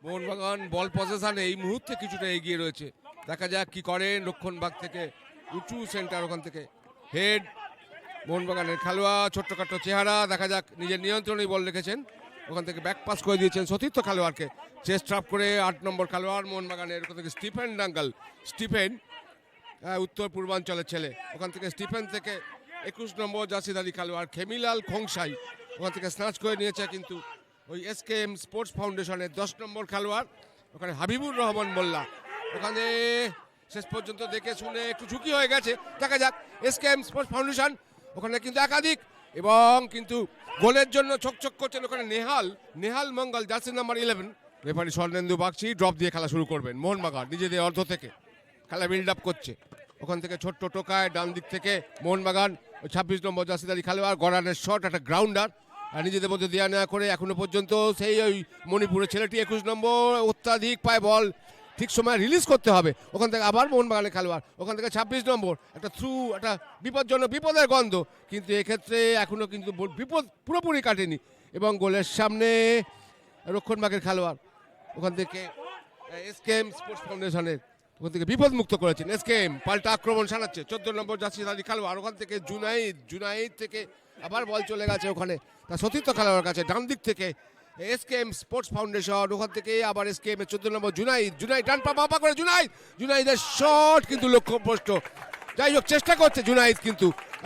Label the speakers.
Speaker 1: মোহনবাগান বল পজিশনে এই মুহূর্তে কিছুটা এগিয়ে রয়েছে, দেখা যাক কি করেন রক্ষণভাগ থেকে উঁচু সেন্টার, ওখান থেকে হেড মোহনবাগানের খেলোয়াড়, ছোট্টখাটো চেহারা, দেখা যাক নিজের নিয়ন্ত্রণেই বল রেখেছেন, ওখান থেকে ব্যাক পাস করে দিয়েছেন সতীর্থ খেলোয়াড়কে, চেস্ট ট্রাপ করে 8 নম্বর খেলোয়াড় মোহনবাগানের, ওখান থেকে স্টিফেন ডাঙ্গাল, স্টিফেন উত্তর পূর্বাঞ্চলের ছেলে, ওখান থেকে স্টিফেন থেকে 21 নম্বর জার্সিধারী খেলোয়াড় খেমিলাল খোংসাই, ওখান থেকে স্ন্যাচ করে নিয়েছে কিন্তু ওই এসকেএম স্পোর্টস ফাউন্ডেশনের 10 নম্বর খেলোয়াড়, ওখানে হাবিবুর রহমান মোল্লা, ওখানে শেষ পর্যন্ত দেখে শুনে একটু ঝুঁকি হয়ে গেছে, দেখা যাক এসকেএম স্পোর্টস ফাউন্ডেশন ওখানে কিন্তু একাধিক, এবং কিন্তু গোলের জন্য ছকছক করছেন ওখানে Nehal Mangal, jersey number 11, referee Swarnendu Bagchi drop দিয়ে খেলা শুরু করবেন। মোহনবাগান নিজেদের অর্ধ থেকে খেলা বিল্ড আপ করছে, ওখান থেকে ছোট্ট টোকায় ডান দিক থেকে মোহনবাগান 26 নম্বর জার্সিধারী খেলোয়াড় গড়ানের শট, একটা গ্রাউন্ডার, আর নিজেদের মধ্যে দেওয়া নেওয়া করে এখনো পর্যন্ত সেই ওই মণিপুরের ছেলেটি 21 নম্বর অত্যাধিক পায় বল, ঠিক সময় রিলিজ করতে হবে, ওখান থেকে আবার মোহনবাগানের খেলোয়াড়, ওখান থেকে 26 নম্বর একটা থ্রু, একটা বিপজ্জনক, বিপদের গন্ধ, কিন্তু এক্ষেত্রে এখনো কিন্তু বিপদ পুরোপুরি কাটেনি, এবং গোলের সামনে রক্ষণভাগের খেলোয়াড় ওখান থেকে এসকেএম স্পোর্টস ফাউন্ডেশনের ওখান থেকে বিপদ মুক্ত করেছেন। এসকেএম পাল্টা আক্রমণ সানাচ্ছে 14 নম্বর জার্সিধারী খেলোয়াড়, ওখান থেকে জুনাইদ থেকে আবার বল চলে গেছে ওখানে তার সতীর্থ খেলোয়াড়ের কাছে, ডান দিক থেকে এসকেএম স্পোর্টস ফাউন্ডেশন, ওখান থেকে আবার এসকেএম এর 14 নম্বর জুনাইদ ডান পা করে জুনাইদের শট কিন্তু লক্ষ্যভ্রষ্ট, যাই হোক চেষ্টা করছে জুনাইদ কিন্তু